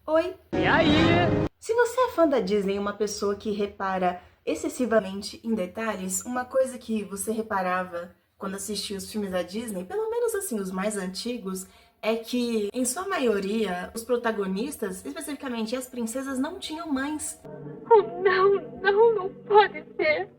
Oi! E aí? Se você é fã da Disney e uma pessoa que repara excessivamente em detalhes, uma coisa que você reparava quando assistia os filmes da Disney, pelo menos assim, os mais antigos, é que, em sua maioria, os protagonistas, especificamente as princesas, não tinham mães. Oh, não pode ser.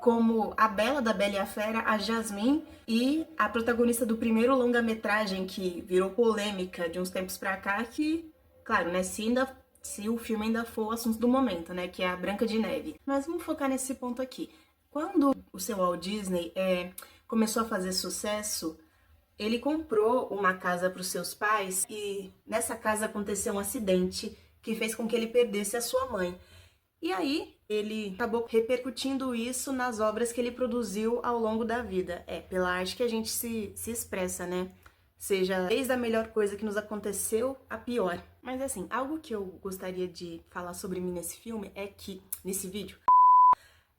Como a Bela da Bela e a Fera, a Jasmine, e a protagonista do primeiro longa-metragem que virou polêmica de uns tempos pra cá, que, claro, né, se o filme ainda for o assunto do momento, né, que é a Branca de Neve. Mas vamos focar nesse ponto aqui. Quando o seu Walt Disney começou a fazer sucesso, ele comprou uma casa para os seus pais e nessa casa aconteceu um acidente que fez com que ele perdesse a sua mãe. E aí, ele acabou repercutindo isso nas obras que ele produziu ao longo da vida. Pela arte que a gente se expressa, né? Seja desde a melhor coisa que nos aconteceu a pior. Mas assim, algo que eu gostaria de falar sobre mim nesse filme nesse vídeo,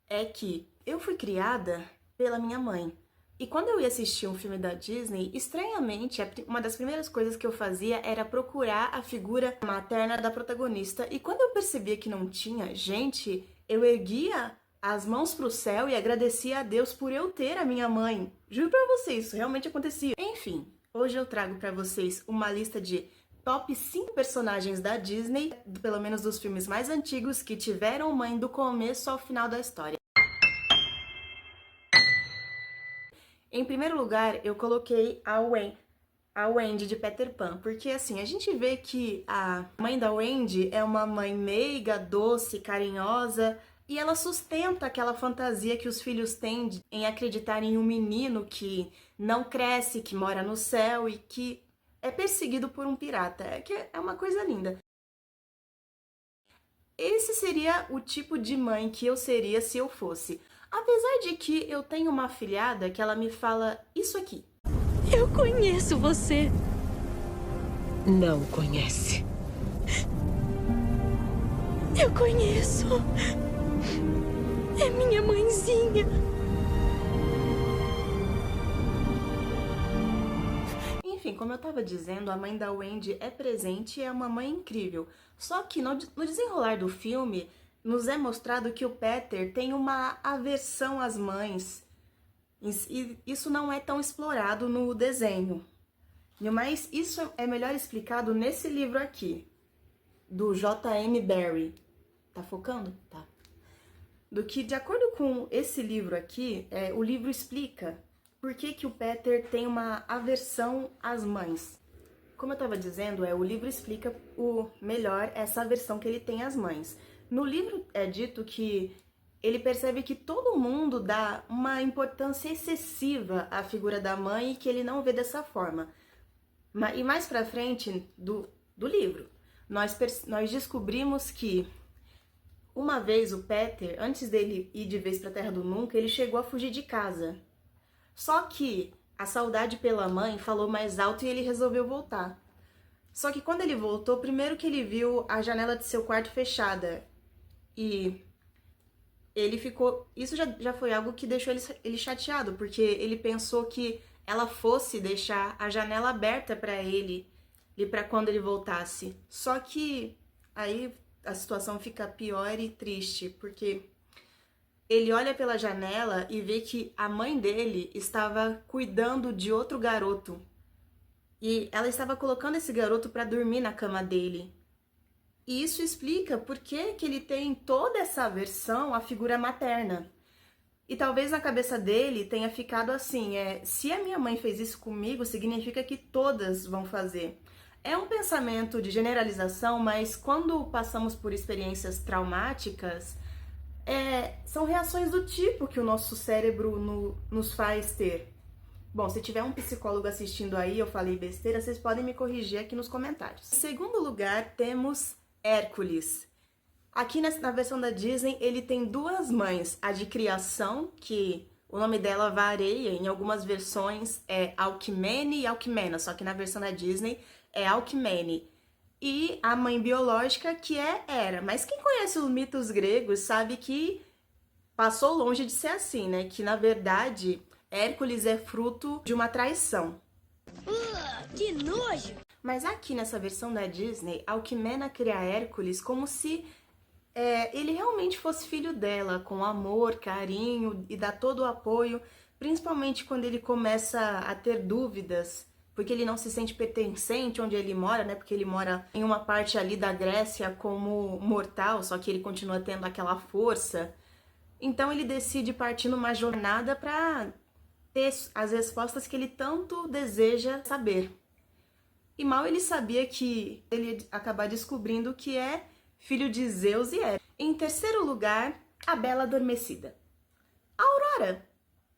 é que eu fui criada pela minha mãe. E quando eu ia assistir um filme da Disney, estranhamente, uma das primeiras coisas que eu fazia era procurar a figura materna da protagonista. E quando eu percebia que não tinha, gente, eu erguia as mãos pro céu e agradecia a Deus por eu ter a minha mãe. Juro pra vocês, isso realmente acontecia. Enfim, hoje eu trago pra vocês uma lista de top 5 personagens da Disney, pelo menos dos filmes mais antigos, que tiveram mãe do começo ao final da história. Em primeiro lugar, eu coloquei a Wendy de Peter Pan, porque assim, a gente vê que a mãe da Wendy é uma mãe meiga, doce, carinhosa, e ela sustenta aquela fantasia que os filhos têm em acreditar em um menino que não cresce, que mora no céu e que é perseguido por um pirata, que é uma coisa linda. Esse seria o tipo de mãe que eu seria se eu fosse. Apesar de que eu tenho uma afilhada que ela me fala isso aqui. Eu conheço você. Não conhece. Eu conheço. É minha mãezinha. Enfim, como eu tava dizendo, a mãe da Wendy é presente e é uma mãe incrível. Só que no desenrolar do filme, nos é mostrado que o Peter tem uma aversão às mães. E isso não é tão explorado no desenho. Mas isso é melhor explicado nesse livro aqui, do J.M. Barrie. Tá focando? Tá. De acordo com esse livro aqui, o livro explica por que o Peter tem uma aversão às mães. Como eu estava dizendo, o livro explica melhor essa aversão que ele tem às mães. No livro é dito que ele percebe que todo mundo dá uma importância excessiva à figura da mãe e que ele não vê dessa forma. E mais pra frente do livro, nós descobrimos que uma vez o Peter, antes dele ir de vez pra Terra do Nunca, ele chegou a fugir de casa. Só que a saudade pela mãe falou mais alto e ele resolveu voltar. Só que quando ele voltou, primeiro que ele viu a janela de seu quarto fechada. E ele ficou... Isso já foi algo que deixou ele chateado, porque ele pensou que ela fosse deixar a janela aberta pra ele e pra quando ele voltasse. Só que aí a situação fica pior e triste, porque ele olha pela janela e vê que a mãe dele estava cuidando de outro garoto. E ela estava colocando esse garoto para dormir na cama dele. E isso explica por que ele tem toda essa aversão à figura materna. E talvez na cabeça dele tenha ficado assim, se a minha mãe fez isso comigo, significa que todas vão fazer. É um pensamento de generalização, mas quando passamos por experiências traumáticas, são reações do tipo que o nosso cérebro nos faz ter. Bom, se tiver um psicólogo assistindo aí, eu falei besteira, vocês podem me corrigir aqui nos comentários. Em segundo lugar, temos Hércules. Aqui na versão da Disney, ele tem duas mães. A de criação, que o nome dela varia, em algumas versões é Alcmene e Alcmena, só que na versão da Disney é Alcmene. E a mãe biológica, que é Hera. Mas quem conhece os mitos gregos sabe que passou longe de ser assim, né? Que, na verdade, Hércules é fruto de uma traição. Que nojo! Mas aqui nessa versão da Disney, Alcmena cria Hércules como se ele realmente fosse filho dela, com amor, carinho e dá todo o apoio, principalmente quando ele começa a ter dúvidas, porque ele não se sente pertencente onde ele mora, né? Porque ele mora em uma parte ali da Grécia como mortal, só que ele continua tendo aquela força. Então ele decide partir numa jornada para ter as respostas que ele tanto deseja saber. E mal ele sabia que ele ia acabar descobrindo que é filho de Zeus e Hera. Em terceiro lugar, a Bela Adormecida. A Aurora,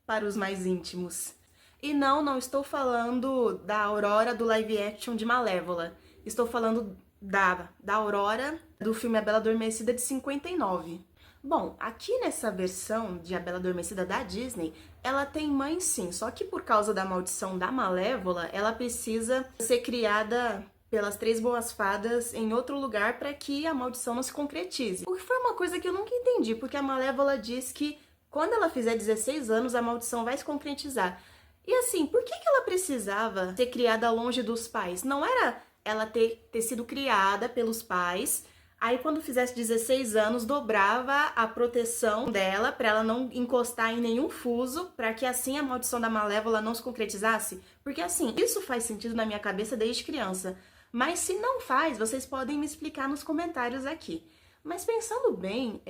para os mais íntimos. E não estou falando da Aurora do live action de Malévola. Estou falando da Aurora do filme A Bela Adormecida de 59. Bom, aqui nessa versão de A Bela Adormecida da Disney, ela tem mãe sim, só que por causa da maldição da Malévola, ela precisa ser criada pelas 3 boas fadas em outro lugar para que a maldição não se concretize. O que foi uma coisa que eu nunca entendi, porque a Malévola diz que quando ela fizer 16 anos, a maldição vai se concretizar. E assim, por que ela precisava ser criada longe dos pais? Não era ela ter sido criada pelos pais, aí quando fizesse 16 anos, dobrava a proteção dela para ela não encostar em nenhum fuso, para que assim a maldição da Malévola não se concretizasse? Porque assim, isso faz sentido na minha cabeça desde criança. Mas se não faz, vocês podem me explicar nos comentários aqui. Mas pensando bem,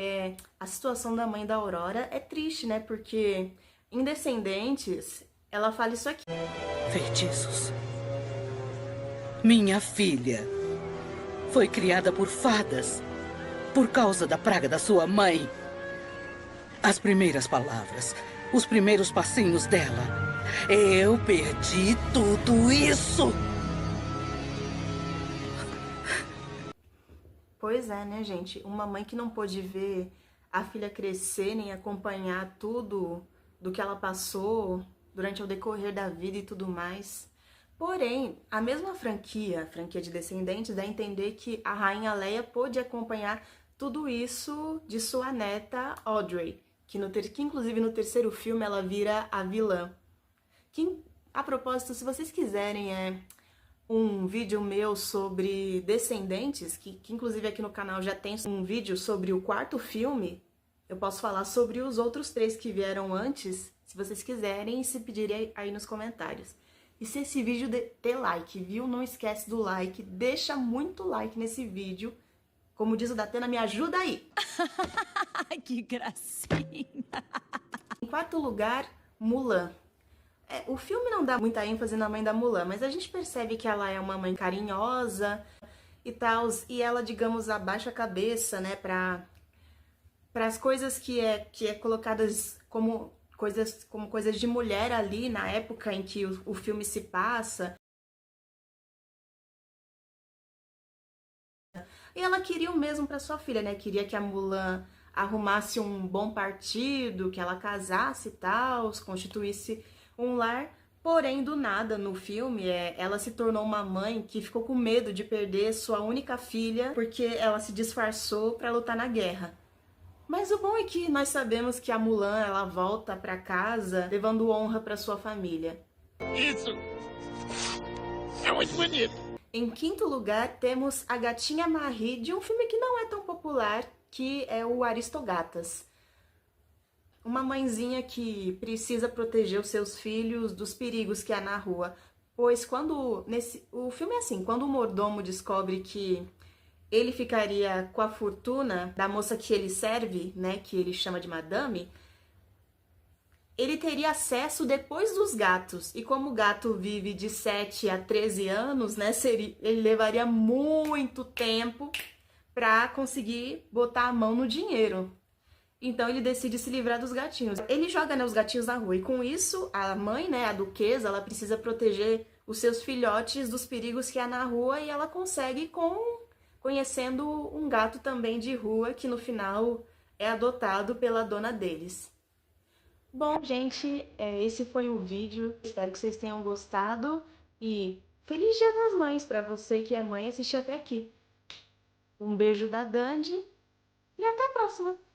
a situação da mãe da Aurora é triste, né? Porque em Descendentes, ela fala isso aqui. Feitiços. Minha filha foi criada por fadas por causa da praga da sua mãe. As primeiras palavras, os primeiros passinhos dela. Eu perdi tudo isso. Pois é, né, gente? Uma mãe que não pôde ver a filha crescer nem acompanhar tudo do que ela passou durante o decorrer da vida e tudo mais. Porém, a mesma franquia, a franquia de Descendentes, dá a entender que a rainha Leia pôde acompanhar tudo isso de sua neta Audrey, que inclusive no terceiro filme ela vira a vilã. Que, a propósito, se vocês quiserem um vídeo meu sobre Descendentes, que inclusive aqui no canal já tem um vídeo sobre o quarto filme, eu posso falar sobre os outros 3 que vieram antes, se vocês quiserem, e se pedirem aí nos comentários. E se esse vídeo ter like, viu? Não esquece do like, deixa muito like nesse vídeo. Como diz o Datena, me ajuda aí! Que gracinha! Em quarto lugar, Mulan. O filme não dá muita ênfase na mãe da Mulan, mas a gente percebe que ela é uma mãe carinhosa e tal, e ela, digamos, abaixa a cabeça, né, para as coisas que é colocadas como coisas de mulher ali na época em que o filme se passa. E ela queria o mesmo para sua filha, né? Queria que a Mulan arrumasse um bom partido, que ela casasse e tal, constituísse um lar. Porém, do nada, no filme, ela se tornou uma mãe que ficou com medo de perder sua única filha porque ela se disfarçou para lutar na guerra. Mas o bom é que nós sabemos que a Mulan, ela volta para casa levando honra para sua família. Isso é muito bonito. Em quinto lugar, temos a Gatinha Marie, de um filme que não é tão popular, que é o Aristogatas. Uma mãezinha que precisa proteger os seus filhos dos perigos que há na rua. Pois o filme é assim, quando o mordomo descobre que ele ficaria com a fortuna da moça que ele serve, né, que ele chama de madame, ele teria acesso depois dos gatos. E como o gato vive de 7 a 13 anos, né, ele levaria muito tempo para conseguir botar a mão no dinheiro. Então ele decide se livrar dos gatinhos. Ele joga, né, os gatinhos na rua e com isso a mãe, né, a duquesa, ela precisa proteger os seus filhotes dos perigos que há na rua e ela consegue conhecendo um gato também de rua que no final é adotado pela dona deles. Bom, gente, esse foi o vídeo. Espero que vocês tenham gostado e feliz Dia das Mães para você que é mãe e assistiu até aqui. Um beijo da Dandy e até a próxima!